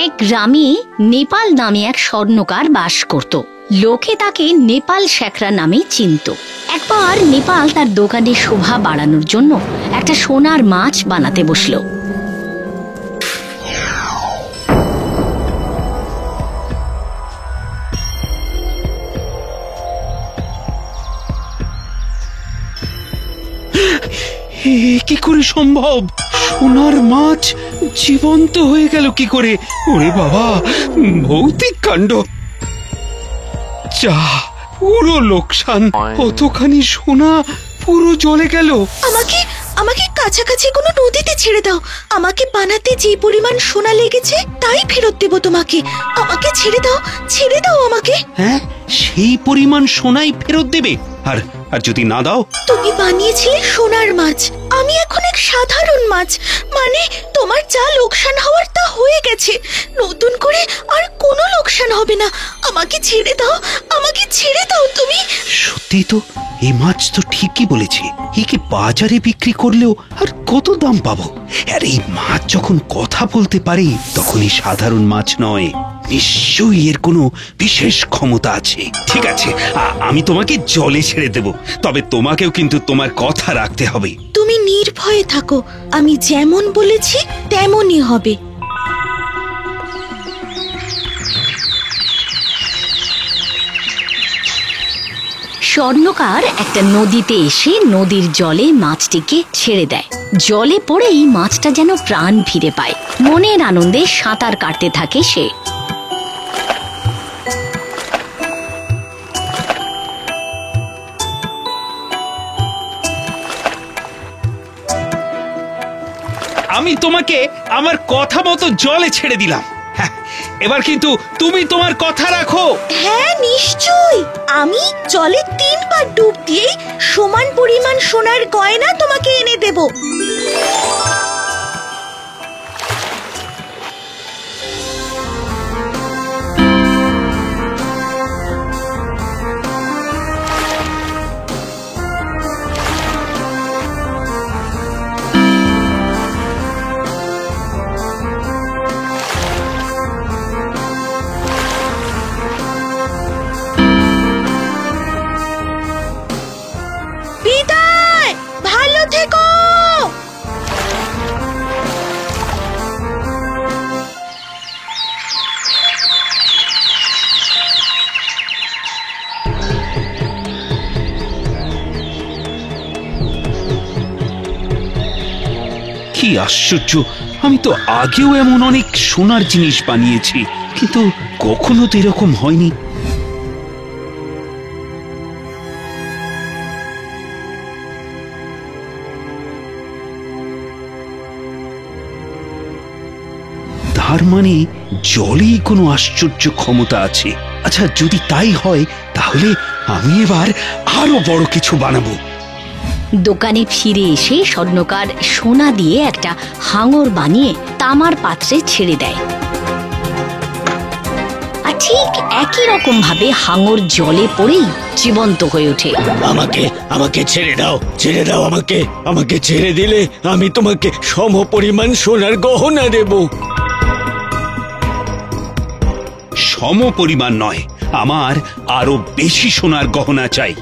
এক গ্রামে নেপাল নামে এক স্বর্ণকার বাস করত। লোকে তাকে নেপাল শেখরা নামে চিনত। একবার নেপাল তার দোকানে শোভা বাড়ানোর জন্য একটা সোনার মাছ বানাতে বসলো। কি করে সম্ভব? সোনার মাছ জীবন্ত হয়ে গেল কি করে? ওরে বাবা, ভৌতিক কাণ্ড! যা, পুরো লোকসান। কতখানি সোনা পুরো জ্বলে গেল। আমাকে আমাকে কাছাকাছি কোনো নদীতে ছেড়ে দাও। আমাকে বানাতে যে পরিমাণ সোনা লেগেছে তাই ফেরত দেব তোমাকে। আমাকে ছেড়ে দাও, ছেড়ে দাও আমাকে। হ্যাঁ, সেই পরিমাণ সোনাই ফেরত দেবে? আর যদি না দাও? তুমি বানিয়েছিলে সোনার মাছ, আমি এখন এক সাধারণ মাছ। মানে তোমার যা লোকসান হওয়ার তা হয়ে গেছে, নতুন করে আর কোনো লোকসান হবে না। আমাকে ছেড়ে দাও, আমাকে ছেড়ে দাও তুমি। সত্যি তো, এই মাছ তো ঠিকই বলেছে। একে বাজারে বিক্রি করলেও আর কত দাম পাবো? আর এই মাছ যখন কথা বলতে পারে তখন এই সাধারণ মাছ নয়, নিশ্চয়ই এর কোনো বিশেষ ক্ষমতা আছে। ঠিক আছে, আমি তোমাকে জলে ছেড়ে দেব, তবে তোমাকেও কিন্তু তোমার কথা রাখতে হবে। তুমি নির্ভয়ে থাকো, আমি যেমন বলেছি তেমনই হবে। স্বর্ণকার একটা নদীতে এসে নদীর জলে মাছটিকে ছেড়ে দেয়। জলে পড়েই মাছটা যেন প্রাণ ফিরে পায়। মনের আনন্দে সাঁতার কাটতে থাকে সে। আমি তোমাকে আমার কথা মতো জলে ছেড়ে দিলাম। এবার কিন্তু তুমি তোমার কথা রাখো। হ্যাঁ, নিশ্চয়ই। আমি জলে 3 বার ডুব দিয়ে সমান পরিমাণ সোনার গয়না তোমাকে এনে দেব। বিদায়, ভালো থেকো। কি আশ্চর্য! আমি তো আগেও এমন অনেক সোনার জিনিস বানিয়েছি, কিন্তু কখনো তো এরকম হয়নি। তার মানে জলেই কোনো আশ্চর্য ক্ষমতা আছে। আচ্ছা, যদি তাই হয় তাহলে আমি এবার আরো বড় কিছু বানাবো। দোকানে ফিরে এসে স্বর্ণকার সোনা দিয়ে একটা হাঙর বানিয়ে তামার পাত্রে ছেড়ে দেয়। আর ঠিক একই রকম ভাবে হাঙর জলে পড়েই জীবন্ত হয়ে ওঠে। আমাকে আমাকে ছেড়ে দাও, ছেড়ে দাও আমাকে। আমাকে ছেড়ে দিলে আমি তোমাকে সম পরিমাণ সোনার গহনা দেব। সম পরিমাণ নয়, আমার আরো বেশি সোনার গহনা চাই।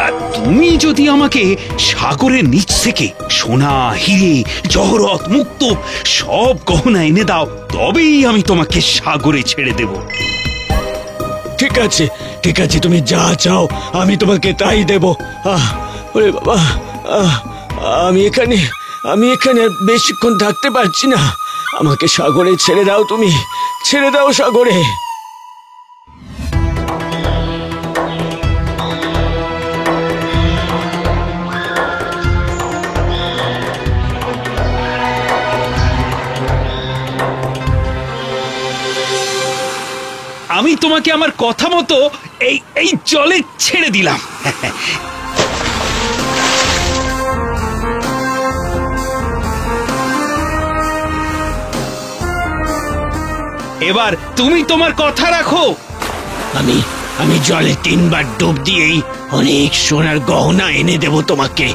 আর তুমি যদি আমাকে সাগরের নিচ থেকে সোনা, হিরে, জহরত, মুক্ত সব গহনা এনে দাও, তবেই আমি তোমাকে সাগরে ছেড়ে দেব। ঠিক আছে, ঠিক আছে, তুমি যা চাও আমি তোমাকে তাই দেব। ওরে বাবা, আমি এখানে আর বেশিক্ষণ থাকতে পারছি না। আমাকে সাগরে ছেড়ে দাও, তুমি ছেড়ে দাও সাগরে। আমি তোমাকে আমার কথা মতো এই জলে ছেড়ে দিলাম। এবার তুমি তোমার কথা রাখো। আমি জলে 3 বার ডুব দিয়েই অনেক সোনার গহনা এনে দেব তোমাকে।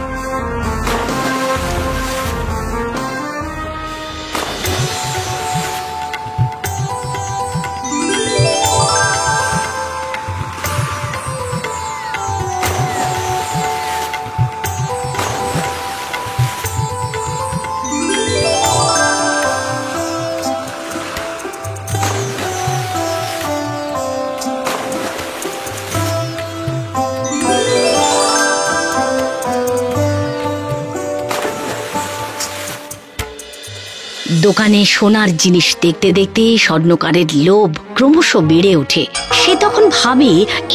দোকানে সোনার জিনিস দেখতে দেখতে স্বর্ণকারের লোভ ক্রমশ বেড়ে ওঠে। সে তখন ভাবে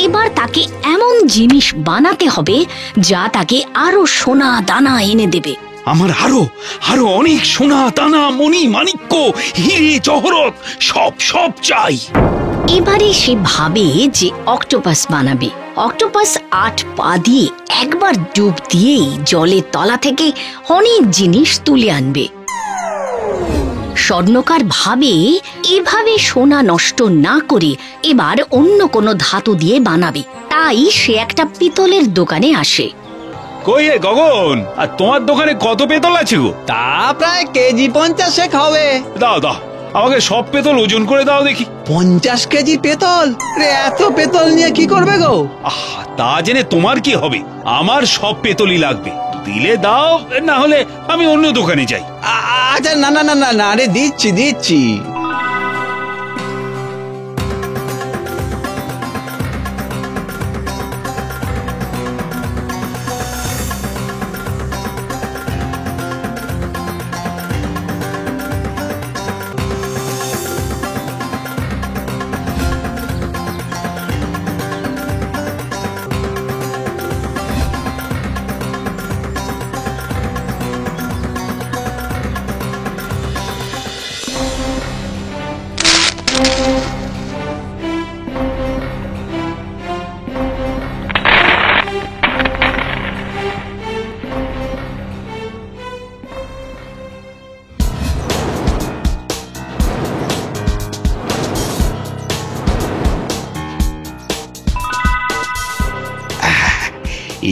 এবার তাকে এমন জিনিস বানাতে হবে যা তাকে আরো সোনা দানা এনে দেবে। আমার আরো আরো অনেক সোনা দানা মণি মাণিক্য হিরে জহরত সব সব চাই। এবারে সে ভাবে যে অক্টোপাস বানাবে। অক্টোপাস 8 পা দিয়ে একবার ডুব দিয়েই জলের তলা থেকে অনেক জিনিস তুলে আনবে। স্বর্ণকার ভাবে এভাবে সোনা নষ্ট না করে এবার অন্য কোনো ধাতু দিয়ে বানাবে। তাই সে একটা পিতলের দোকানে আসে। কই রে গগন, আর তোমার দোকানে কত পেতল আছে গো? তা প্রায় কেজি 50 হবে। দাও দাও, আমাকে সব পেতল ওজন করে দাও দেখি। 50 কেজি পেতল? রে এত পেতল নিয়ে কি করবে গো? তা জেনে তোমার কি হবে? আমার সব পেতলই লাগবে, দিলে দাও, না হলে আমি অন্য দোকানে যাই। আচ্ছা, না না না না না, আরে দিচ্ছি দিচ্ছি।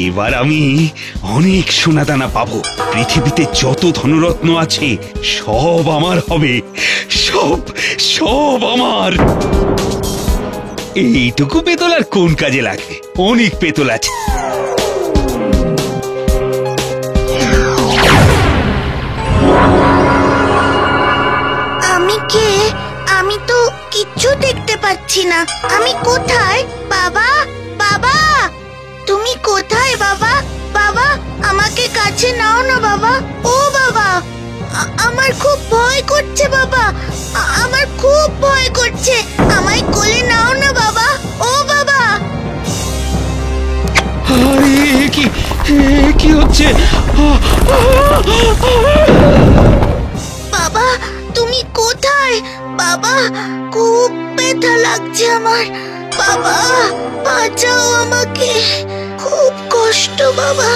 এবার আমি অনেক সোনাদানা পাবো। পৃথিবীতে যত ধনরত্ন আছে সব আমার হবে, সব সব আমার। এইটুকু পেতল আর কোন কাজে লাগবে? অনেক পেতল আছে। আমি কে? আমি তো কিচ্ছু দেখতে পাচ্ছি না। আমি কোথায়? বাবা, বাবা, তুমি কোথায় বাবা? বাবা, আমাকে কাছে নাও না বাবা। ও বাবা, আমার খুব ভয় করছে বাবা, আমার খুব ভয় করছে। আমায় কোলে নাও না বাবা। ও বাবা। আরে কি হচ্ছে? বাবা, তুমি কোথায়? বাবা, খুব ব্যথা লাগছে আমার। বাবা, বাঁচাও আমাকে, খুব কষ্ট বাবা।